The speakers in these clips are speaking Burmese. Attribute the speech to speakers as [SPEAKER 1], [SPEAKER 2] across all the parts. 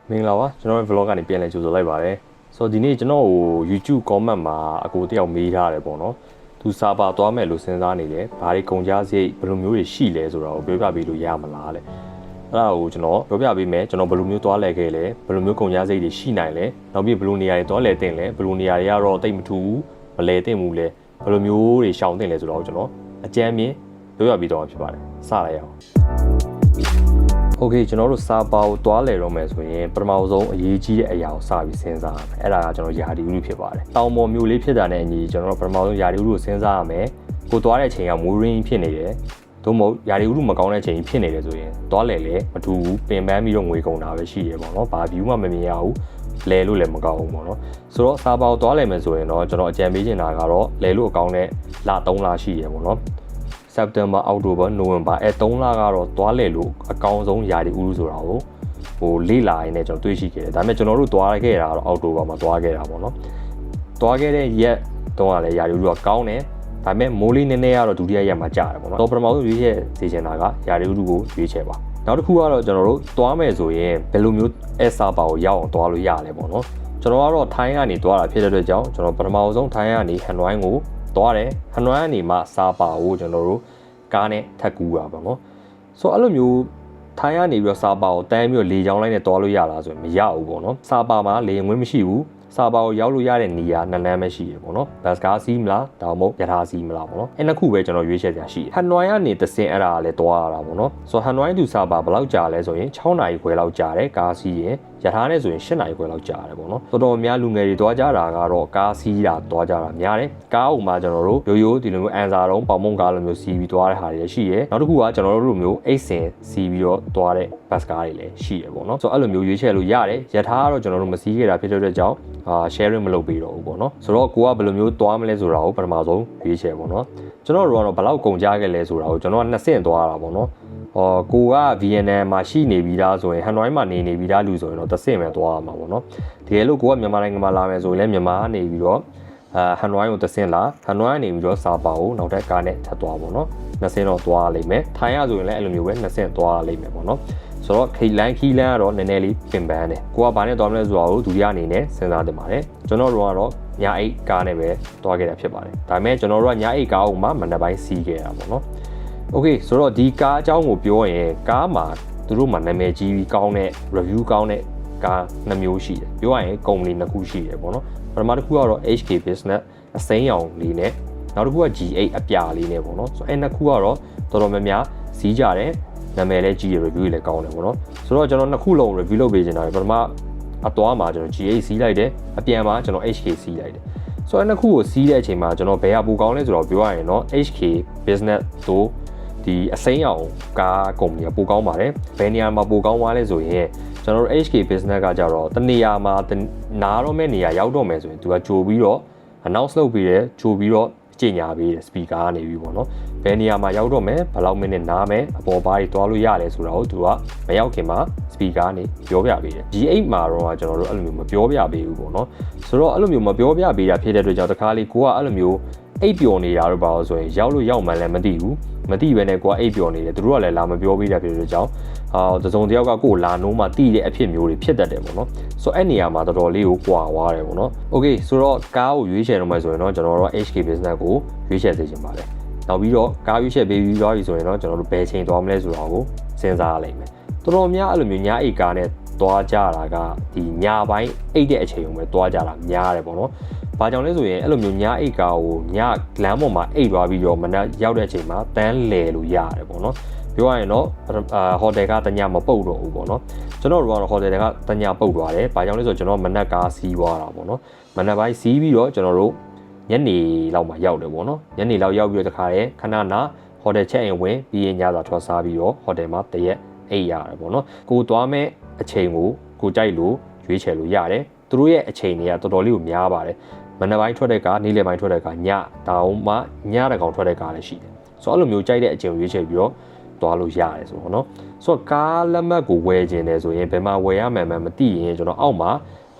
[SPEAKER 1] မင်္ဂလာပါကျွန်တော်ရဲ့ vlog ကနေပြန်လည်ကြိုဆိုလိုက်ပါတယ်ဆိုတော့ဒီနေ့ကျွန်တော်ကို YouTube comment မှာအကိုတယောက်မေးထားတယ်ပေါ့နော်သူစာပါသွားမယ်လို့စဉ်းစားနေတယ်ဘာတွေကုန်ကြစရိတ်ဘယ်လိုမျိုးတွေရှိလဲဆိုတာကိုပြောပြပေးလို့ရမလားလေအဲ့ဒါကိုကျွန်တော်ပြောပြပေးမယ်ကျွန်တော်ဘယ်လိုမျိုးသွားလဲခဲ့လဲဘယ်လိုမျိုးကုန်ကြစရိတ်တွေရှိနိုင်လဲနောက်ပြီးဘယ်လိုနေရာတွေသွားလဲတင်လဲဘယ်လိုနေရာတွေကတော့တိတ်မထူဘူးမလဲတင်ဘူးလဲဘယ်လိုမျိုးတွေရှောင်တင်လဲဆိုတော့ကျွန်တော်အကြမ်းမြင်ပြောပြပေးတော့ဖြစ်ပါတယ်စလိုက်အောင်โอเคကျွန်တော်တို့စာပါကိုတွားလဲတော့မယ်ဆိုရင်ပထမဆုံးအရေးကြီးတဲ့အရာကိုစပြီးစဉ်းစားရမယ်အဲ့ဒါကကျွန်တော်ယာဒီဥရုဖြစ်ပါတယ်တောင်ပေါ်မျိုးလေးဖြစ်တာနဲ့အညီကျွန်တော်တို့ပထမဆုံးယာဒီဥရုကိုစဉ်းစားရမယ်ကိုတွားတဲ့အချိန်ကမူရင်းဖြစ်နေတယ်သို့မဟုတ်ယာဒီဥရုမကောင်းတဲ့အချိန်ဖြစ်နေတယ်ဆိုရင်တွားလဲလေမထူဘူးပင်ပန်းပြီးတော့ငွေကုန်တာပဲရှိတယ်ပေါ့နော်ဘာ view မှမမြင်ရဘူးလဲလို့လည်းမကောင်းဘူးပေါ့နော်ဆိုတော့စာပါကိုတွားလဲမယ်ဆိုရင်တော့ကျွန်တော်အကြံပေးချင်တာကတော့လဲလို့အကောင်းတဲ့လ3လရှိရပေါ့နော်September, October, November အဲ3လကတော့တွားလဲလို့အကောင်းဆုံးယာဒီဥရုဆိုတာကိုဟိုလေးလာရင်းနဲ့ကျွန်တော်တွေးရှိခဲ့တယ်ဒါပေမဲ့ကျွန်တော်တို့တွားခဲ့တာကတော့ October မှာတွားခဲ့တာပေါ့နော်တွားခဲ့တဲ့ရက်တော့ကလည်းယာဒီဥရုကကောင်းတယ်ဒါပေမဲ့မိုးလေးနည်းနည်းကတော့ဒုတိယရက်မှာကြာတယ်ပေါ့နော်တော့ပထမဆုံးရွေးချယ်စီချင်တာကယာဒီဥရုကိုရွေးချယ်ပါနောက်တစ်ခုကတော့ကျွန်တော်တို့တွားမယ်ဆိုရင်ဘယ်လိုမျိုးအဲစာပါကိုရောက်အောင်တွားလို့ရလဲပေါ့နော်ကျွန်တော်ကတော့ထိုင်းကနေတွားတာဖြစ်တဲ့အတွက်ကြောင့်ကျွန်တော်ပထမဆုံးထိုင်းကနေဟန်နွိုင်းကိုတွားတယ်ဟန်နွိုင်းကနေမှစာပါကိုကျွန်တော်တို့ကားနဲ့ထပ်ကူးတာပေါ့နော်ဆိုတော့အဲ့လိုမျိုးထိုင်းကနေပြီးတော့စာပါကိုတန်းပြီးတော့လေချောင်းလိုက်နဲ့တွားလို့ရလားဆိုရင်မရဘူးပေါ့နော်စာပါမှာလေဝင်မရှိဘူးစာပါကိုရောက်လို့ရတဲ့နေရာနှစ်လမ်းပဲရှိတယ်ပေါ့နော်ဘတ်ကားစီးမလားဒါမှမဟုတ်ရထားစီးမလားပေါ့နော်အဲ့နှစ်ခုပဲကျွန်တော်ရွေးချယ်စရာရှိတယ်ဟန်နွိုင်းကနေတဆင်အဲ့ဒါကလည်းတွားရတာပေါ့နော်ဆိုတော့ဟန်နွိုင်းသူစာပါဘယ်လောက်ကြာလဲဆိုရင်6နာရီခွဲလောက်ကြာတယ်ကားစီးရင်ရထားနဲ့ဆိုရင်8နာရီခွဲလောက်ကြာတယ်ပေါ့နော်တော်တော်များလူငယ်တွေတွားကြတာကတော့ကားစီးတာတွားကြတာများတယ်ကားဥမှာကျွန်တော်တို့ရိုးဒီလိုမျိုးအန်စာတုံးပေါင်မုံကားလိုမျိုးစီးပြီးတွားတဲ့ဟာတွေရှိတယ်နောက်တစ်ခုကကျွန်တော်တို့လိုမျိုးအိတ်စင်စီးပြီးတော့တွားတဲ့ဘတ်ကားတွေလည်းရှိတယ်ပေါ့နော်ဆိုတော့အဲ့လိုမျိုးရွေးချယ်လို့ရတယ်ရထားကတော့ကျွန်တော်တို့မစီးခဲ့တာဖြစ်တဲ့အတွက်ကြောင့်sharing မလုပ်ပေးတော့ဘူးပေါ့နော်ဆိုတော့ကိုကဘယ်လိုမျိုးတွားမလဲဆိုတာကိုပထမဆုံးရွေးချယ်ပေါ့နော်ကျွန်တော်တို့ကတော့ဘယ်လောက်ကုန်ကြခဲ့လဲဆိုတာကိုကျွန်တော်က2ဆင့်တွားတာပေါ့နော်ကိုက VNN မှာရှိနေပြီးသားဆိုရင်ဟန်နွိုင်းမှာနေပြီးသားလူဆိုရင်တော့တစ်ဆင့်ပဲတွားရမှာပေါ့နော်တကယ်လို့ကိုကမြန်မာနိုင်ငံမှာလာမယ်ဆိုရင်လည်းမြန်မာကနေပြီးတော့ဟန်နွိုင်းကိုတစ်ဆင့်လာဟန်နွိုင်းကနေပြီးတော့စာပါကိုနောက်ထပ်ကားနဲ့ထပ်တွားပေါ့နော်2ဆင့်တော့တွားရလိမ့်မယ်ထိုင်းရဆိုရင်လည်းအဲ့လိုမျိုးပဲ2ဆင့်တွားရလိမ့်မယ်ပေါ့နော်ဆိုတော့ခီလန်းကတော့နည်းနည်းလေးပြင်ပန်းတယ်ကိုကဘာနဲ့တွားမလဲဆိုတာကိုဒုတိယအနေနဲ့စဉ်းစားတင်ပါတယ်ကျွန်တော်တို့ကတော့ညအိတ်ကားနဲ့ပဲတွားခဲ့တာဖြစ်ပါတယ်ဒါပေမဲ့ကျွန်တော်တို့ကညအိတ်ကားကိုမှမနက်ပိုင်းစီးခဲ့တာပေါ့နော်โอเคဆိုတော့ဒီကားအကြောင်းကိုပြောရင်ကားမှာသူတို့မှာနာမည်ကြီးပြီးကောင်းတဲ့ review ကောင်းတဲ့ကား2မျိုးရှိတယ်ပြောရရင်ကုမ္ပဏီ2ခုရှိတယ်ပေါ့နော်ပထမတစ်ခုကတော့ HK Business အစိမ်းရောင်လေးနဲ့နောက်တစ်ခုက G8 အပြာလေးနဲ့ပေါ့နော်ဆိုတော့အဲ့2ခုကတော့တော်တော်များများစီးကြတယ်နာမည်လည်းကြီးရ review လည်းကောင်းတယ်ပေါ့နော်ဆိုတော့ကျွန်တော်2ခုလုံး review လုပ်ပေးချင်တာပထမအသွားမှာကျွန်တော် G8 စီးလိုက်တယ်အပြန်မှာကျွန်တော် HK စီးလိုက်တယ်ဆိုတော့အဲ့2ခုကိုစီးတဲ့အချိန်မှာကျွန်တော်ဘယ်ဟာပိုကောင်းလဲဆိုတော့ပြောရရင်တော့ HK Business တို့ဒီအစိမ်းအောင်ကားကုမ္ပဏီကပိုကောင်းပါတယ်ဘယ်နေရာမှာပိုကောင်းသွားလဲဆိုရင်ကျွန်တော်တို့ HK Business ကကြတော့တနေရာမှာနားတော့မဲ့နေရာရောက်တော့မယ်ဆိုရင်သူကကြိုပြီးတော့ announce လုပ်ပြီးတယ်ကြိုပြီးတော့ကြေညာပေးတယ် speaker ကနေပြီးပေါ့နော်ဘယ်နေရာမှာရောက်တော့မယ်ဘယ်လောက်မိနစ်နားမယ်အပေါ်ဘားတွေတွားလို့ရလဲဆိုတာကိုသူကမရောက်ခင်မှာ speaker ကနေပြောပြပေးတယ် G8 မှာတော့ကျွန်တော်တို့အဲ့လိုမျိုးမပြောပြပေးဘူးပေါ့နော်ဆိုတော့အဲ့လိုမျိုးမပြောပြပေးတာဖြစ်တဲ့အတွက်ကြောင့်တခါလေကိုကအဲ့လိုမျိုးအိပ်ပျော်နေတာတော့ပါလို့ဆိုရင်ရောက်လို့ရောက်မှလည်းမသိဘူးမသိဘဲနဲ့ကိုကအိပ်ပျော်နေတယ်သူတို့ကလည်းလာမပြောပေးတာဖြစ်တဲ့ကြောင့်တစုံတယောက်ကကိုလာနိုးမှတိတဲ့အဖြစ်မျိုးတွေဖြစ်တတ်တယ်ပေါ့နော်ဆိုတော့အဲ့နေရာမှာတော်တော်လေးကိုကွာသွားတယ်ပေါ့နော်โอเคဆိုတော့ကားကိုရွေးချယ်တော့မှဆိုရင်တော့ကျွန်တော်တို့ HK Business ကိုရွေးချယ်စေချင်ပါတယ်နောက်ပြီးတော့ကားရွေးချယ်ပေးပြီးသွားပြီဆိုရင်တော့ကျွန်တော်တို့ဘယ်ချိန်သွားမလဲဆိုတာကိုစဉ်းစားရလိမ့်မယ်တော်တော်များအဲ့လိုမျိုးညအိတ်ကားနဲ့သွားကြတာကဒီညပိုင်းအိတ်တဲ့အချိန်ုံပဲသွားကြတာများတယ်ပေါ့နော်။ဘာကြောင့်လဲဆိုရင်အဲ့လိုမျိုးညအိတ်ကာကိုညလမ်းပေါ်မှာအိတ်သွားပြီးတော့မနက်ရောက်တဲ့အချိန်မှာတန်းလဲလို့ရတယ်ပေါ့နော်။ပြောရရင်တော့ဟိုတယ်ကတညမပုတ်တော့ဘူးပေါ့နော်။ကျွန်တော်တို့ကတော့ဟိုတယ်ကတညပုတ်သွားတယ်။ဘာကြောင့်လဲဆိုတော့ကျွန်တော်မနက်ကားစီးသွားတာပေါ့နော်။မနက်ပိုင်းစီးပြီးတော့ကျွန်တော်တို့ညနေလောက်မှရောက်တယ်ပေါ့နော်။ညနေလောက်ရောက်ပြီးတော့တခါရဲခဏနာဟိုတယ်ချက်အိမ်ဝင်ပြီးရင်ညစာထွက်စားပြီးတော့ဟိုတယ်မှာတရက်အိတ်ရတယ်ပေါ့နော်။ကိုသွားမဲ့အချိန်ကိုကြိုက်လို့ရွေးချယ်လို့ရတယ်သူတို့ရဲ့အချိန်တွေကတော်တော်လေးကိုများပါတယ်မနက်ပိုင်းထွက်တဲ့ကားနေ့လယ်ပိုင်းထွက်တဲ့ကားညတောင်မှညတကောင်ထွက်တဲ့ကားလည်းရှိတယ်ဆိုတော့အဲ့လိုမျိုးကြိုက်တဲ့အချိန်ကိုရွေးချယ်ပြီးတော့သွားလို့ရတယ်ဆိုတော့เนาะဆိုတော့ကားလက်မှတ်ကိုဝယ်ခြင်းတယ်ဆိုရင်ဘယ်မှာဝယ်ရမှန်းမသိရင်ကျွန်တော်အောက်မှာ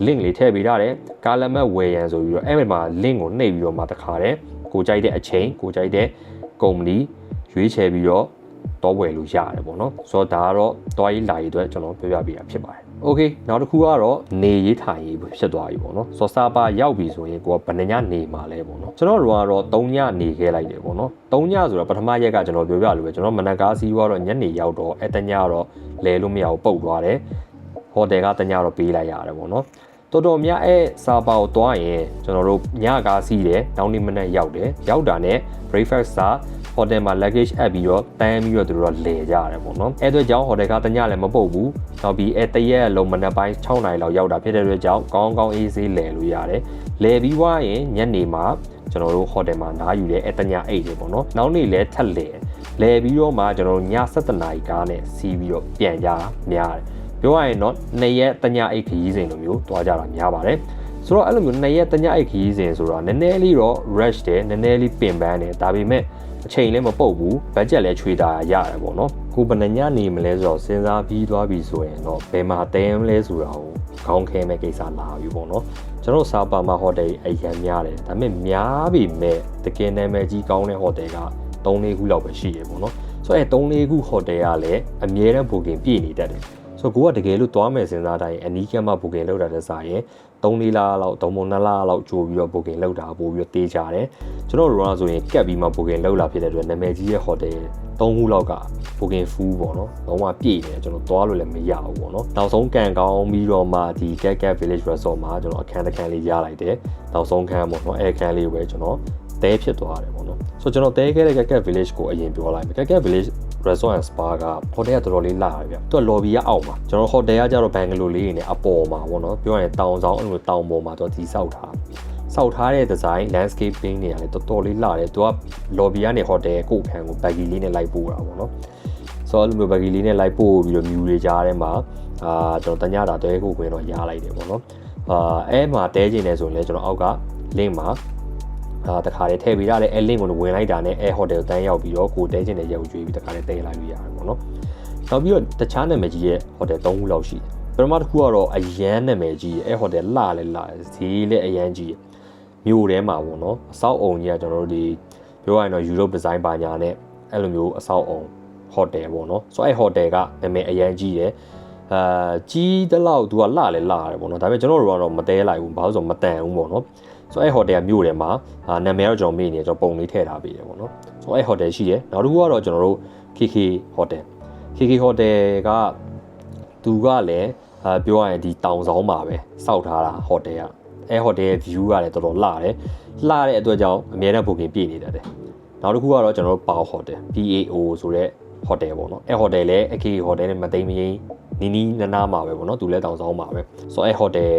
[SPEAKER 1] link လေးထည့်ပေးထားတယ်ကားလက်မှတ်ဝယ်ရန်ဆိုပြီးတော့အဲ့မှာ link ကိုနှိပ်ပြီးတော့မှတခါတည်းကိုကြိုက်တဲ့အချိန်ကိုကြိုက်တဲ့ကုမ္ပဏီရွေးချယ်ပြီးတော့တော့ဝယ်လို့ရတယ်ပေါ့နော်ဆိုတော့ဒါကတော့တွားရေးလာရေးအတွက်ကျွန်တော်ပြောပြပေးတာဖြစ်ပါတယ် โอเคနောက်တစ်ခုကတော့နေရေးထိုင်ရေးဖြစ်သွားပြီပေါ့နော်ဆိုတော့စာပါရောက်ပြီဆိုရင်ကိုကဘယ်နှညနေမှာလဲပေါ့နော်ကျွန်တော်တို့ကတော့3ညနေခဲ့လိုက်တယ်ပေါ့နော်3ညဆိုတော့ပထမရက်ကကျွန်တော်ပြောပြလို့ပဲကျွန်တော်မနက်ကားစီးသွားတော့ညနေရောက်တော့အဲ့တညတော့လဲလို့မရဘူးပုတ်သွားတယ်ဟိုတယ်ကတညတော့ပေးလိုက်ရတယ်ပေါ့နော်တော်တော်များအဲ့စာပါကိုသွားရင်ကျွန်တော်တို့ညကားစီးတယ်နောက်နေ့မနက်ရောက်တယ်ရောက်တာနဲ့ breakfast စာဟိုတယ်မှာ luggage အပ်ပြီးတော့တန်းပြီးတော့သူတို့လဲကြရတယ်ပေါ့နော်အဲ့အတွက်ကြောင့်ဟိုတယ်ကတညလည်းမပုတ်ဘူးနောက်ပြီးအဲ့တရက်လုံးမနက်ပိုင်း6နာရီလောက်ရောက်တာဖြစ်တဲ့အတွက်ကြောင့်ကောင်းကောင်းအေးဆေးလဲလို့ရတယ်လဲပြီးွားရင်ညနေမှာကျွန်တော်တို့ဟိုတယ်မှာနားယူတယ်အဲ့တညအိတ်တယ်ပေါ့နော်နောက်နေ့လဲထက်လဲပြီးတော့မှကျွန်တော်တို့ည7နာရီကားနဲ့စီးပြီးတော့ပြန်ကြများတယ်ပြောရရင်တော့2ရက်တညအိတ်ခရီးစဉ်လိုမျိုးတွားကြတာများပါတယ်ဆိုတော့အဲ့လိုမျိုး2ရက်တညအိတ်ခရီးစဉ်ဆိုတော့နည်းနည်းလေးတော့ rush တယ်နည်းနည်းလေးပင်ပန်းတယ်ဒါပေမဲ့အချိန်လည်းမပုတ်ဘူးဘတ်ဂျက်လည်းချွေတာရတယ်ပေါ့နော်ကိုဘယ်နှညနေမလဲဆိုတော့စဉ်းစားပြီးသွားပြီဆိုရင်တော့ဘယ်မှာတဲမလဲဆိုတာကိုခေါင်းခဲမဲ့ကိစ္စလာပြီပေါ့နော်ကျွန်တော်စာပါမာဟိုတယ်အရန်များတယ်ဒါပေမဲ့များပြီမဲ့တကယ်နာမည်ကြီးကောင်းတဲ့ဟိုတယ်က3-4ခုလောက်ပဲရှိရပေါ့နော်ဆိုတော့အဲ3-4ခုဟိုတယ်ကလည်းအမြဲတမ်း booking ပြည့်နေတတ်တယ်ဆိုတော့ကိုကတကယ်လို့သွားမယ်စဉ်းစားတိုင်းအနီးကပ်မှ booking လုပ်တာတဲ့စာရင်3-4လလောက်3-4လလောက်ကြိုပြီးတော့ booking လုပ်တာပို့ပြီးတော့တေးကြတယ်ကျွန်တော်တို့ကဆိုရင်ကက်ပြီးမှ booking လုပ်လာဖြစ်တဲ့အတွက်နာမည်ကြီးရဲ့ hotel 3ခုလောက်က booking full ပေါ့နော်လုံးဝပြည့်နေတယ်ကျွန်တော်သွားလို့လည်းမရဘူးပေါ့နော်နောက်ဆုံးကန်ကောင်းပြီးတော့မှဒီ Cat Village Resort မှာကျွန်တော်အခန်းတစ်ခန်းလေးရလိုက်တယ်နောက်ဆုံးခန်းပေါ့နော်အဲခန်းလေးကိုပဲကျွန်တော်တဲဖြစ်သွားတယ်ပေါ့နော်ဆိုတော့ကျွန်တော်တဲခဲ့တဲ့ Cat Village ကိုအရင်ပြောလိုက်မယ် Cat Village Resort and Spa ကဟိုတယ်ကတော်တော်လေးလာတယ်ဗျ။သူက lobby ကအောက်မှာကျွန်တော်ဟိုတယ်ကကျတော့ဘန်ဂလိုလေးနေအပေါ်မှာပေါ့နော်ပြောရရင်တောင်ဆောင်အဲ့လိုတောင်ပေါ်မှာသူကဒီဆောက်ထားတဲ့ design landscaping တွေကလည်းတော်တော်လေးလာတယ်သူက lobby ကနေဟိုတယ်ကိုခန်းကို baggy လေးနဲ့လိုက်ပို့တာပေါ့နော်ဆိုတော့အဲ့လိုမျိုး baggy လေးနဲ့လိုက်ပို့ပြီးတော့ view တွေကြားထဲမှာကျွန်တော်တညတာတဲကိုခွင်တော့ရလိုက်တယ်ပေါ့နော်အဲမှာတဲကျင်နေဆိုရင်လည်းကျွန်တော်အောက်က link မှာတခါလေးထည့်ပေးရတယ်အဲ link ကိုဝင်လိုက်တာနဲ့အဲ hotel တန်းရောက်ပြီးတော့ကိုတဲကျင်တဲ့ရုပ်ကြွေးပြီးတခါလေးတဲလိုက်လို့ရတယ်ပေါ့နော်နောက်ပြီးတော့တခြားနာမည်ကြီးရဲ့ hotel 3ခုလောက်ရှိတယ်ပထမတစ်ခုကတော့အရန်နာမည်ကြီးရဲ့အဲ hotel လှဈေးလည်းအရန်ကြီးမြို့ထဲမှာပေါ့နော်အဆောက်အုံကြီးကကျွန်တော်တို့ဒီပြောရရင်တော့ Europe design ပါညာနဲ့အဲ့လိုမျိုးအဆောက်အုံ hotel ပေါ့နော်ဆိုတော့အဲ hotel ကနာမည်အရန်ကြီးတယ်ကြီးတလောက်သူကလှတယ်ပေါ့နော်ဒါပေမဲ့ကျွန်တော်တို့ကတော့မတဲလိုက်ဘူးဘာလို့ဆိုမတန်ဘူးပေါ့နော်ဆိုတော့အဲ hotel မြို့ထဲမှာနာမည်တော့ကျွန်တော်မေ့နေကျွန်တော်ပုံလေးထည့်ထားပေးတယ်ပေါ့နော်ဆိုတော့အဲ hotel ရှိတယ်နောက်တစ်ခုကတော့ကျွန်တော်တို့ KK hotel ကသူကလည်းပြောရရင်ဒီတောင်ဆောင်မှာပဲစောက်ထားတာ hotel ကအဲ hotel ရဲ့ view ကလည်းတော်တော်လှတဲ့အတွက်ကြောင့်အများနဲ့ booking ပြည့်နေတတ်တယ်နောက်တစ်ခုကတော့ကျွန်တော်တို့ PAO hotel PAO ဆိုတဲ့ hotel ပေါ့နော်အဲ hotel လည်း KK hotel နဲ့မသိမရင်းနီးနားမှာပဲပေါ့နော်သူလည်းတောင်ဆောင်မှာပဲဆိုတော့အဲ hotel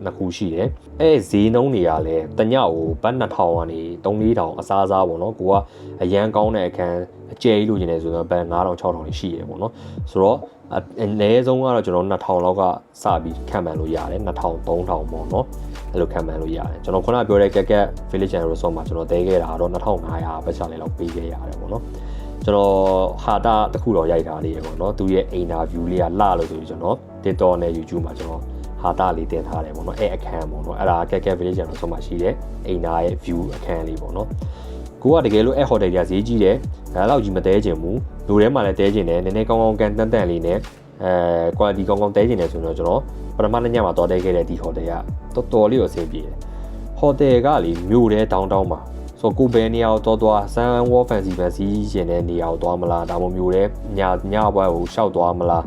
[SPEAKER 1] နှစ်ခုရှိတယ်အဲဈေးနှုန်းတွေကလည်းတညကိုဘတ်2000ကနေ3000အစားပေါ့နော်ကိုကအရန်ကောင်းတဲ့အခန်းအကျယ်ကြီးလို့နေတယ်ဆိုတော့ဘတ်9000 6000ရှိရပေါ့နော်ဆိုတော့အနည်းဆုံးကတော့ကျွန်တော်2000လောက်ကစပြီးခံမှန်းလို့ရတယ်2000 3000ပေါ့နော်အဲ့လိုခံမှန်းလို့ရတယ်ကျွန်တော်ခုနပြောတဲ့ Cat Village and Resort မှာကျွန်တော်တဲခဲ့တာတော့2500ပတ်ချလေးလောက်ပေးခဲ့ရတယ်ပေါ့နော်ကျွန်တော်ဟာတာတစ်ခုတော့ရိုက်ထားလေးရပေါ့နော်သူရဲ့အိမ်နာ view လေးကလှလို့ဆိုပြီးကျွန်တော် TikTok နဲ့ YouTube မှာကျွန်တော်ဟာတာလေးတင်ထားတယ်ပေါ့နော်အဲအခန်းပေါ့နော်အဲ့ဒါ Cat Village and Resort မှာရှိတဲ့အိမ်နာရဲ့ view အခန်းလေးပေါ့နော်ကိုကတကယ်လို့အဲ hotel ကြီးဈေးကြီးတယ်ဒါတော့ကြီးမတဲချင်ဘူးလူထဲမှာလည်းတဲချင်တယ်နည်းနည်းကောင်းကောင်းကန်တန်လေးနဲ့quality ကောင်းကောင်းတဲချင်တယ်ဆိုတော့ကျွန်တော်ပထမနေ့ညမှာတော်တဲခဲ့တဲ့ဒီ hotel ကတော်လေးကိုအဆင်ပြေတယ် hotel ကလေမြို့ထဲတောင်းမှာဆိုကိုဘယ်နေရာကိုသွားဆန်ဝေါ်ဖန်စီရှင်တဲ့နေရာကိုသွားမလားဒါမှမဟုတ်မြို့ထဲညပွဲကိုရှောက်သွားမလား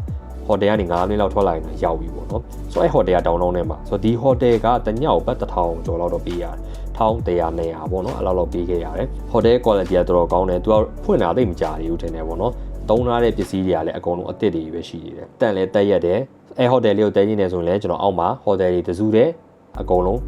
[SPEAKER 1] hotel ကနေ9မိနစ်လောက်ထွက်လာရင်ရောက်ပြီပေါ့နော်ဆိုတော့အဲ hotel ကတောင်းထဲမှာဆိုတော့ဒီ hotel ကတညကိုဘတ်1000ကျော်လောက်တော့ပေးရတယ်1100 200ပေါ့နော်အဲ့လောက်ပေးခဲ့ရတယ် hotel quality ကတော်တော်ကောင်းတယ်သူကဖွင့်လာသိမကြသေးဘူးထင်တယ်ပေါ့နော်သုံးထားတဲ့ပစ္စည်းတွေကလည်းအကုန်လုံးအသစ်တွေပဲရှိနေတယ်တန်လည်းတက်ရက်တယ်အဲ hotel လေးကိုတဲနေတယ်ဆိုရင်လည်းကျွန်တော်အောက်မှာ hotel တွေတစုတဲ့အကုန်လုံး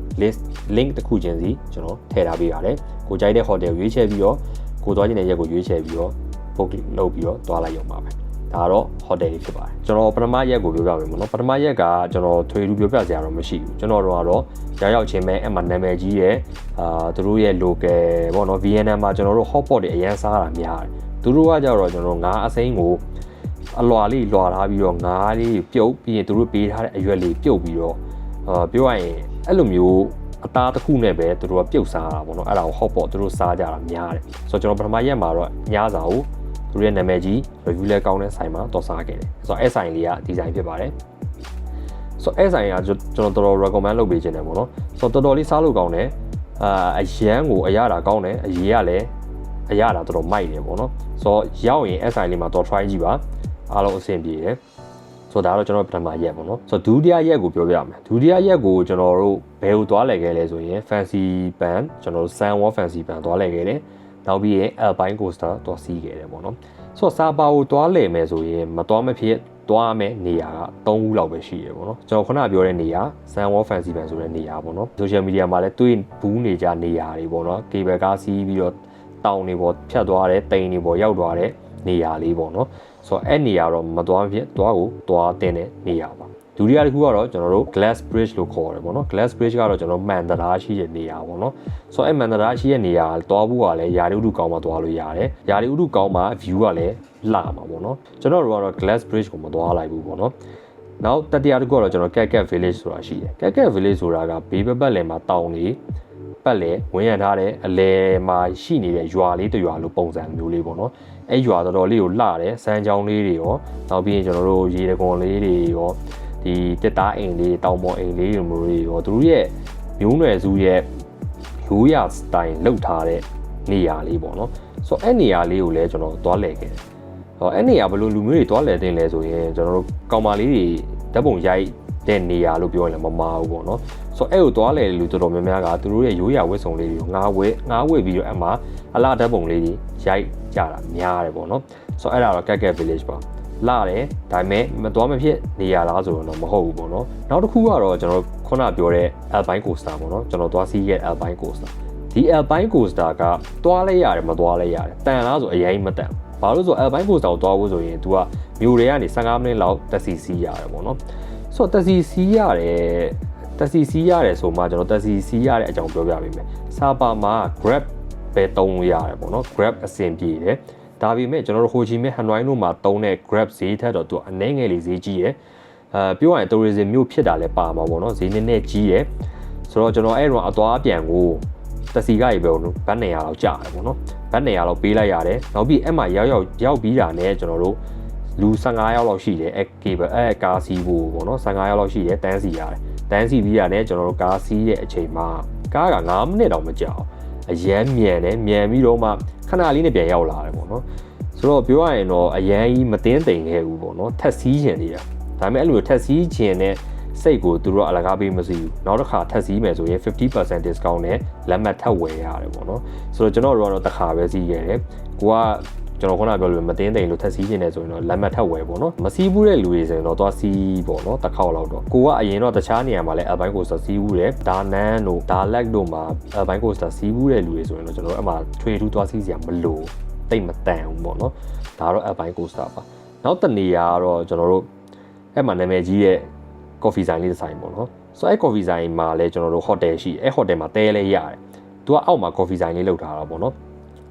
[SPEAKER 1] link တစ်ခုချင်းစီကျွန်တော်ထည့်ထားပေးပါတယ်ကိုကြိုက်တဲ့ hotel ကိုရွေးချယ်ပြီးတော့ကိုသွားချင်တဲ့ရက်ကိုရွေးချယ်ပြီးတော့ book လုပ်ပြီးတော့သွားလိုက်ရုံပါပဲဒါတော့ hotel တွေဖြစ်ပါတယ်ကျွန်တော်ပထမရက်ကိုပြောပြမယ်ပေါ့နော်ပထမရက်ကကျွန်တော်ထွေလူပြောပြစရာတော့မရှိဘူးကျွန်တော်တို့ကတော့ရောက်ချင်းပဲအဲ့မှာနာမည်ကြီးရဲ့သူတို့ရဲ့ local ပေါ့နော် VNM မှာကျွန်တော်တို့ hot pot တွေအရန်စားတာများတယ်သူတို့ကကြတော့ကျွန်တော်ငါးအစိမ်းကိုအလွာလေးလွာထားပြီးတော့ငါးလေးပြုတ်ပြီးရင်သူတို့ပေးထားတဲ့အရွက်လေးပြုတ်ပြီးတော့ပြောရရင်အဲ့လိုမျိုးအသားတစ်ခုနဲ့ပဲသူတို့ကပြုတ်စားတာပေါ့နော်အဲ့ဒါကို hot pot သူတို့စားကြတာများတယ်ဆိုတော့ကျွန်တော်ပထမရက်မှာတော့ညစာကိုသူတို့ရဲ့နာမည်ကြီး review လဲကောင်းတဲ့ဆိုင်မှာတော့စားခဲ့တယ်ဆိုတော့အဲ့ဆိုင်လေးကဒီဇိုင်းဖြစ်ပါတယ် ဆိုတော့အဲ့ဆိုင်ကကျွန်တော်တော်တော် recommend လုပ်ပေးခြင်းတယ်ပေါ့နော်ဆိုတော့တော်တော်လေးစားလို့ကောင်းတယ်အရန်ကိုအရတာကောင်းတယ်အရေးကလည်းအရတာတော်တော်မိုက်တယ်ပေါ့နော်ဆိုတော့ရောက်ရင်အဲ့ဆိုင်လေးမှာတော့ try ကြည့်ပါအားလုံးအဆင်ပြေတယ်ဆိုတော့ဒါတော့ကျွန်တော်ပထမရက်ပေါ့နော်ဆိုတော့ဒုတိယရက်ကိုပြောပြမယ်ဒုတိယရက်ကိုကျွန်တော်တို့ဘယ်ကိုသွားလဲခဲ့လဲဆိုရင် fancy band ကျွန်တော်တို့ San Wall fancy band သွားလဲခဲ့တယ်နောက်ပြီးရင် Alpine Coaster သွားစီးခဲ့တယ်ပေါ့နော်ဆိုတော့စာပါကိုသွားလဲမယ်ဆိုရင်မသွားမဖြစ်သွားမယ်နေရာက3ခုလောက်ပဲရှိရပေါ့နော်ကျွန်တော်ခုနပြောတဲ့နေရာ San Wall fancy band ဆိုတဲ့နေရာပေါ့နော် social media မှာလည်းတွေ့ဘူးနေကြနေရာတွေပေါ့နော် cable car စီးပြီးတော့တောင်တွေပေါ်ဖြတ်သွားတယ်တိမ်တွေပေါ်ရောက်သွားတဲ့နေရာလေးပေါ့နော်ဆိုတော့အဲ့နေရာတော့မသွားဖြစ်သွားတဲ့နေရာပါဒုတိယတစ်ခုကတော့ကျွန်တော်တို့ glass bridge လို့ခေါ်တယ်ပေါ့နော် glass bridge ကတော့ကျွန်တော်မှန်တရားရှိတဲ့နေရာပေါ့နော်ဆိုတော့အဲ့မှန်တရားရှိတဲ့နေရာသွားဖို့ကလည်းယာရီဥတုကောင်းမှသွားလို့ရတယ်ယာရီဥတုကောင်းမှ view ကလည်းလှမှာပေါ့နော်ကျွန်တော်တို့ကတော့ glass bridge ကိုမသွားလိုက်ဘူးပေါ့နော်နောက်တတိယတစ်ခုကတော့ကျွန်တော် Cat village ဆိုတာရှိတယ် Cat village ဆိုတာကဘေးပတ်လည်မှာတောင်လေးပတ်လည်ဝင်ရထားတဲ့အလယ်မှာရှိနေတဲ့ရွာလေးတစ်ရွာလိုပုံစံမျိုးလေးပေါ့နော်အဲ့ရွာတော်တော်လေးကိုလှတယ်စမ်းချောင်းလေးတွေရောနောက်ပြီးရင်ကျွန်တော်တို့ရေတကွန်လေးတွေရောဒီတက်သားအိမ်လေးတောင်ပေါ်အိမ်လေးတွေမျိုးတွေရောသူတို့ရဲ့မျိုးနွယ်စုရဲ့ရိုးရာစတိုင်လောက်ထားတဲ့နေရာလေးပေါ့နော်ဆိုတော့အဲ့နေရာလေးကိုလည်းကျွန်တော်သွားလဲခဲ့တယ်ဟောအဲ့နေရာဘယ်လိုလူမျိုးတွေသွားလဲတင်လဲဆိုရင်ကျွန်တော်တို့ကောင်မလေးတွေဓာတ်ပုံရိုက်တဲ့နေရာလို့ပြောရင်လည်းမမာဘူးပေါ့နော်ဆိုတော့အဲ့ကိုသွားလဲလူတော်တော်များများကသူတို့ရဲ့ရိုးရာဝတ်စုံလေးတွေကိုငားဝဲပြီးတော့အမှအလားဓာတ်ပုံလေးတွေရိုက်ကြတာများတယ်ပေါ့နော်ဆိုတော့အဲ့ဒါတော့ Cat village ပါလာတယ်ဒါပေမဲ့မသွားမဖြစ်နေရလားဆိုတော့မဟုတ်ဘူးပေါ့နော်နောက်တစ်ခုကတော့ကျွန်တော်ခုနပြောတဲ့ Alpine Coaster ပေါ့နော်ကျွန်တော်သွားစီးခဲ့ Alpine Coaster ဒီ Alpine Coaster ကသွားလဲရတယ်မသွားလဲရတယ်တန်လားဆိုအရင်မတန်ဘာလို့ဆို Alpine Coaster ကိုသွားဖို့ဆိုရင် तू ကမြို့တွေကနေ15မိနစ်လောက်တက်စီစီးရတယ်ပေါ့နော်ဆိုတော့တက်စီစီးရတယ်ဆိုမှကျွန်တော်တက်စီစီးရတဲ့အကြောင်းပြောပြပေးမယ်စာပါမှာ Grab ပဲတုံးလို့ရတယ်ပေါ့နော် Grab အဆင်ပြေတယ်ဒါပေမဲ့ကျွန်တော်တို့ဟိုချီမဲဟန်နွိုင်းတို့မှာတုံးတဲ့ Grab ဈေးထက်တော့သူအနည်းငယ်လေးဈေးကြီးရယ်ပြောရရင် tourism မြို့ဖြစ်တာလည်းပါမှာပေါ့နော်ဈေးနည်းနည်းကြီးရယ်ဆိုတော့ကျွန်တော်အဲ့တော့အသွားပြန်ကိုတက်စီကကြီးပဲဘတ်200လောက်ကျတယ်ပေါ့နော်ဘတ်200လောက်ပေးလိုက်ရတယ်နောက်ပြီးအဲ့မှာရောက်ပြီးတာနဲ့ကျွန်တော်တို့လူ15ယောက်လောက်ရှိတယ်အဲ့ cable အဲ့ကားစီးဖို့ပေါ့နော်15ယောက်လောက်ရှိတယ်တန်းစီရတယ်တန်းစီပြီးတာနဲ့ကျွန်တော်တို့ကားစီးတဲ့အချိန်မှာကားက9မိနစ်တောင်မကြာဘူးအရန်မြန်တယ်မြန်ပြီးတော့မှခဏလေးနဲ့ပြန်ရောက်လာတယ်ပေါ့နော်ဆိုတော့ပြောရရင်တော့အရန်ကြီးမတင်းတိမ်ခဲ့ဘူးပေါ့နော်ထက်စီးခြင်းနေတာဒါပေမဲ့အဲ့လိုထက်စီးခြင်းနဲ့စိတ်ကိုသူတို့အလကားပေးမစီဘူးနောက်တစ်ခါထက်စီးမယ်ဆိုရင် 50% discount နဲ့လက်မှတ်ထပ်ဝယ်ရတယ်ပေါ့နော်ဆိုတော့ကျွန်တော်တို့ကတော့တစ်ခါပဲစီးခဲ့တယ်ကိုကကျွန်တော်ခုနပြောလို့မတင်းတိမ်လို့ထက်စီးခြင်းနဲ့ဆိုရင်တော့လက်မှတ်ထပ်ဝယ်ပေါ့နော်မစီးဘူးတဲ့လူတွေဆိုရင်တော့သွားစီးပေါ့နော်တစ်ခေါက်လောက်တော့ကိုကအရင်တော့တခြားနေရာမှာလည်း Alpine Coaster စီးဘူးတယ်ဒါနန်းတို့ဒါလက်တို့မှာ Alpine Coaster စီးဘူးတဲ့လူတွေဆိုရင်တော့ကျွန်တော်တို့အမှထွေထူးသွားစီးစရာမလိုတိတ်မတန်ဘူးပေါ့နော်ဒါတော့ Alpine Coaster ပါနောက်တစ်နေရာကတော့ကျွန်တော်တို့အဲ့မှာနာမည်ကြီးတဲ့ coffee ဆိုင်လေးတစ်ဆိုင်ပေါ့နော်ဆိုတော့အဲ့ coffee ဆိုင်မှာလည်းကျွန်တော်တို့ hotel ရှိအဲ့ hotel မှာတဲလဲရတယ်သူကအောက်မှာ coffee ဆိုင်လေးလုပ်ထားတာပေါ့နော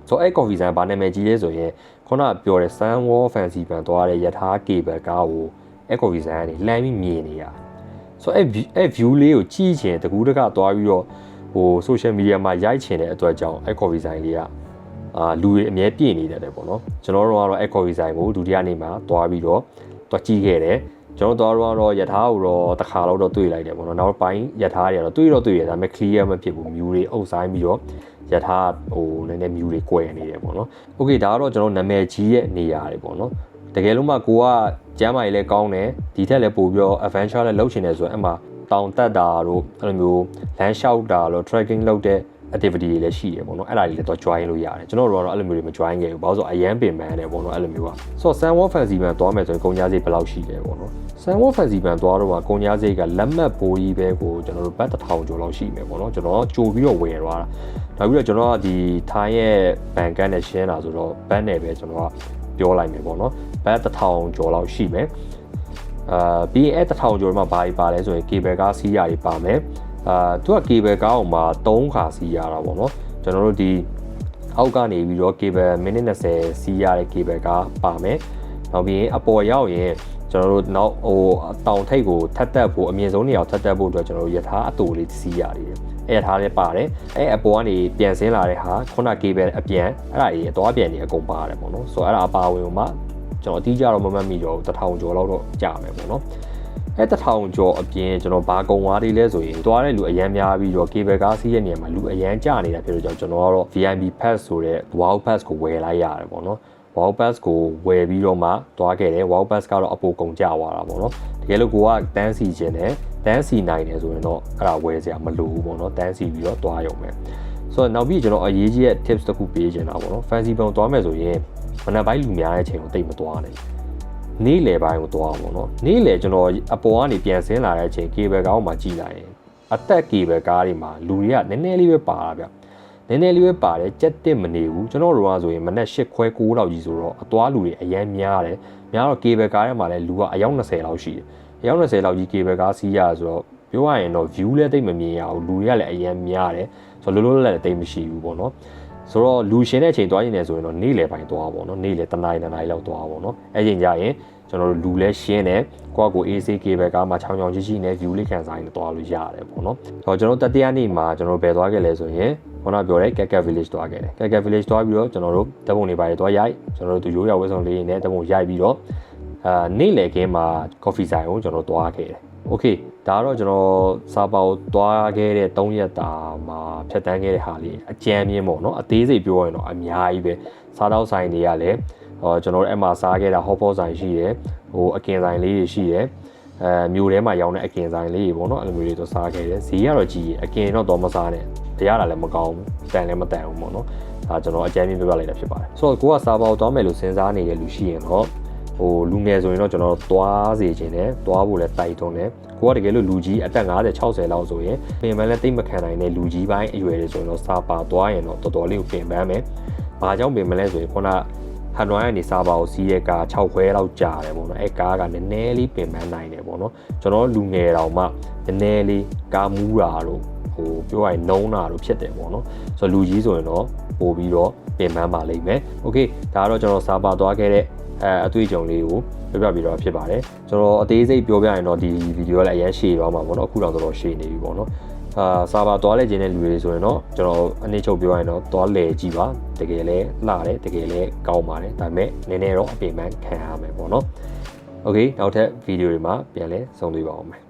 [SPEAKER 1] ်ဆိုတော့အဲ့ coffee ဆိုင်ဘာနာမည်ကြီးလဲဆိုရင်ခုနပြောတဲ့ San Wall fancy band သွားတဲ့ယထာ cable ကားကိုအဲ့ coffee ဆိုင်ကနေလှမ်းပြီးမြင်နေရဆိုတော့အဲ့ view လေးကိုကြည့်ချင်တကူးတကသွားပြီးတော့ဟို social media မှာရိုက်ချင်တဲ့အတွက်ကြောင့်အဲ့ coffee ဆိုင်လေးကလူတွေအများပြည့်နေတယ်ပေါ့နော်ကျွန်တော်တို့ကတော့အဲ့ coffee ဆိုင်ကိုဒုတိယနေ့မှာသွားပြီးတော့ကြည့်ခဲ့တယ်ကျွန်တော်တို့တော့ယထာကိုတော့တစ်ခါလောက်တော့တွေ့လိုက်တယ်ပေါ့နော်နောက်ပိုင်းယထာတွေကတော့တွေ့ရဒါပေမဲ့ clear မဖြစ်ဘူးမြူတွေအုပ်ဆိုင်ပြီးတော့ယထာဟိုနည်းနည်းမြူတွေကွယ်နေတယ်ပေါ့နော်โอเคဒါကတော့ကျွန်တော်နာမည်ကြီးရဲ့နေရာတွေပေါ့နော်တကယ်လို့မှကိုကကျမ်းမာရေးလည်းကောင်းတယ်ဒီထက်လည်းပိုပြီးတော့ adventure လည်းလုပ်ချင်တယ်ဆိုတော့အဲ့မှာတောင်တက်တာတို့အဲ့လိုမျိုးလမ်းလျှောက်တာတို့ trekking လုပ်တဲ့ activity တွေလည်းရှိတယ်ပေါ့နော်အဲ့ဒါတွေလည်းတော့ join လို့ရတယ်ကျွန်တော်တို့ကတော့အဲ့လိုမျိုးတွေမ join ခဲ့ဘူးဘာလို့ဆိုအရန်ပင်ပန်းတယ်ပေါ့နော်အဲ့လိုမျိုးอ่ะဆိုတော့ San Wall fancy band သွားမယ်ဆိုရင်ကုန်ကြစရိတ်ဘယ်လောက်ရှိလဲပေါ့နော် San Wall fancy band သွားတော့ကုန်ကြစရိတ်ကလက်မှတ်ဘိုးကြီးပဲကိုကျွန်တော်တို့ဘတ်1000ကျော်လောက်ရှိမယ်ပေါ့နော်ကျွန်တော်ကြိုပြီးတော့ဝယ်သွားတာနောက်ပြီးတော့ကျွန်တော်ကဒီထိုင်းရဲ့ဘန်ကန်နဲ့ရှင်းတာဆိုတော့ဘတ်နဲ့ပဲကျွန်တော်ကပြောလိုက်မယ်ပေါ့နော်ဘတ်1000ကျော်လောက်ရှိမယ်ပြီးအဲ့1000ကျော်မှာဘာကြီးပါလဲဆိုရင် cable ကားစီးရတွေပါမယ်သူက cable ကားအောင်မှာ3ခါစီးရတာပေါ့နော်ကျွန်တော်တို့ဒီအောက်ကနေပြီးတော့ cable မိနစ်20စီးရတဲ့ cable ကားပါမယ်နောက်ပြီးအပေါ်ရောက်ရင်ကျွန်တော်တို့နောက်ဟိုတောင်ထိပ်ကိုထပ်တက်ဖို့အမြင့်ဆုံးနေရာထပ်တက်ဖို့အတွက်ကျွန်တော်တို့ယထာအတူလေးစီးရတယ်အဲ့ထားလေးပါတယ်အဲ့အပေါ်ကနေပြန်ဆင်းလာတဲ့ဟာခုန cable အပြန်အဲ့ဒါကြီးအသွားပြန်နေအကုန်ပါတယ်ပေါ့နော်ဆိုတော့အဲ့ဒါအပါဝင်မှာကျွန်တော်အတိအကျတော့မမှတ်မိတော့1000ကျော်လောက်တော့ကြာမယ်ပေါ့နော် အဲ့1000ကျော်အပြင်ကျွန်တော်ဘာကုံသွားသေးလဲဆိုရင်သွားတဲ့လူအရန်များပြီးတော့ cable car စီးရဲ့နေရာမှာလူအရန်ကျနေတာဖြစ်လို့ကျွန်တော်ကတော့ VIP pass ဆိုတဲ့ wow pass ကိုဝယ်လိုက်ရတယ်ပေါ့နော် wow pass ကိုဝယ်ပြီးတော့မှသွားခဲ့တယ် wow pass ကတော့အပိုကုန်ကျသွားတာပေါ့နော်တကယ်လို့ကိုကတန်းစီခြင်းနဲ့တန်းစီနိုင်တယ်ဆိုရင်တော့အဲ့ဒါဝယ်စရာမလိုဘူးပေါ့နော်တန်းစီပြီးတော့သွားရုံပဲဆိုတော့နောက်ပြီးကျွန်တော်အရေးကြီးတဲ့ tips တစ်ခုပေးချင်တာပေါ့နော် fancy ပုံသွားမယ်ဆိုရင်မနက်ပိုင်းလူများတဲ့အချိန်ကိုတိတ်မသွားနိုင်နေ့လယ်ပိုင်းကိုသွားအောင်ပေါ့နော်နေ့လယ်ကျွန်တော်အပေါ်ကနေပြန်ဆင်းလာတဲ့အချိန် cable car ကိုမှကြည့်လိုက်ရင်အသက် cable car တွေမှာလူတွေကနည်းနည်းလေးပဲပါတာဗျနည်းနည်းလေးပဲပါတယ်ကြက်တက်မနေဘူးကျွန်တော်တို့ကဆိုရင်မနက်8ခွဲ9လောက်ကြီးဆိုတော့အသွားလူတွေအရန်များတယ်များတော့ cable car ထဲမှာလည်းလူကအယောက်20လောက်ရှိတယ်အယောက်20လောက်ကြီး cable car စီးရဆိုတော့ပြောရရင်တော့ view လည်းတိတ်မမြင်ရဘူးလူတွေကလည်းအရန်များတယ်ဆိုတော့လုံးလုံးလည်းတိတ်မရှိဘူးပေါ့နော်ဆိုတော့လူရှင်တဲ့အချိန်သွားရင်လည်းဆိုရင်တော့နေ့လယ်ပိုင်းသွားပါတော့နေ့လယ်တနားရီလောက်သွားပါတော့အဲ့ချိန်ကျရင်ကျွန်တော်တို့လူလဲရှင်းတယ်ကိုယ့်ကို AC cable car မှာချောင်းချောင်းရှိနဲ့ view လေးခံစားရင်သွားလို့ရတယ်ပေါ့နော်ဆိုတော့ကျွန်တော်တတိယနေ့မှာကျွန်တော်ဘယ်သွားခဲ့လဲဆိုရင်ခုနပြောတဲ့ Kaka Village သွားခဲ့တယ် Kaka Village သွားပြီးတော့ကျွန်တော်တို့ဓာတ်ပုံတွေပါတယ်သွားရိုက်ကျွန်တော်တို့သူရိုးရဝဲဆောင်လေးနဲ့ဓာတ်ပုံရိုက်ပြီးတော့နေ့လယ်ခင်းမှာ coffee ဆိုင်ကိုကျွန်တော်သွားခဲ့တယ် Okay ဒါကတော့ကျွန်တော်စာပောက်သွားခဲ့တဲ့3ရက်တာမှာဖြတ်တန်းခဲ့တဲ့ဟာလေးအကြမ်းမြင့်ပေါ့နော်အသေးစိတ်ပြောရင်တော့အများကြီးပဲစားတောက်ဆိုင်တွေကလည်းကျွန်တော်တို့အဲ့မှာစားခဲ့တာ hot pot ဆိုင်ရှိတယ်ဟိုအကင်ဆိုင်လေးတွေရှိတယ်မြို့ထဲမှာရောင်းတဲ့အကင်ဆိုင်လေးတွေပေါ့နော်အဲ့လိုမျိုးတွေတော့စားခဲ့တယ်ဈေးကတော့ကြီးအကင်တော့မစားနဲ့ရတာလည်းမကောင်းဘူးတန်လည်းမတန်ဘူးပေါ့နော်ဒါကျွန်တော်အကြမ်းမြင့်ပြပြလိုက်တာဖြစ်ပါတယ်ဆိုတော့ကိုကစာပောက်သွားမယ်လို့စဉ်းစားနေတဲ့လူရှိရင်တော့ဟိုလူငယ်ဆိုရင်တော့ကျွန်တော်သွားစေချင်တယ်သွားဖို့လည်းတိုက်တွန်းတယ်ကိုကတကယ်လို့လူကြီးအသက်50 60လောက်ဆိုရင်ပြင်ပန်းလည်းတိတ်မခံနိုင်တဲ့လူကြီးပိုင်းအရွယ်တွေဆိုရင်တော့စာပါသွားရင်တော့တော်တော်လေးကိုပြင်ပန်းမယ်။ဘာကြောင့်ပြင်မလဲဆိုရင်ခုနဟန်နွိုင်းကနေစာပါကိုစီးတဲ့ကား6ခွဲလောက်ကြာတယ်ပေါ့နော်။အဲကားကနည်းနည်းလေးပြင်ပန်းနိုင်တယ်ပေါ့နော်။ကျွန်တော်လူငယ်တောင်မှနည်းနည်းလေးကားမူးတာတို့ဟိုပြောရရင်နှုံးတာတို့ဖြစ်တယ်ပေါ့နော်။ဆိုတော့လူကြီးဆိုရင်တော့ပို့ပြီးတော့ပြင်ပန်းပါလိမ့်မယ်။ Okay ဒါကတော့ကျွန်တော်စာပါသွားခဲ့တဲ့အတွေ့အကြုံလေးကိုပြောပြပြီးတော့ဖြစ်ပါတယ်ကျွန်တော်အသေးစိတ်ပြောပြရင်တော့ဒီဗီဒီယိုကလည်းအရင်ရှည်သွားမှာပေါ့နော်အခုတော့တော်တော်ရှည်နေပြီပေါ့နော်စာပါသွားလဲခြင်းတဲ့လူတွေဆိုရင်တော့ကျွန်တော်အနည်းချုပ်ပြောရင်တော့သွားလဲကြည့်ပါတကယ်လဲလှတယ်တကယ်လဲကောင်းပါတယ်ဒါပေမဲ့နည်းနည်းတော့အပင်ပန်းခံရမယ်ပေါ့နော်โอเคနောက်ထပ်ဗီဒီယိုတွေမှာပြန်လဲဆုံတွေ့ပါအောင်မယ်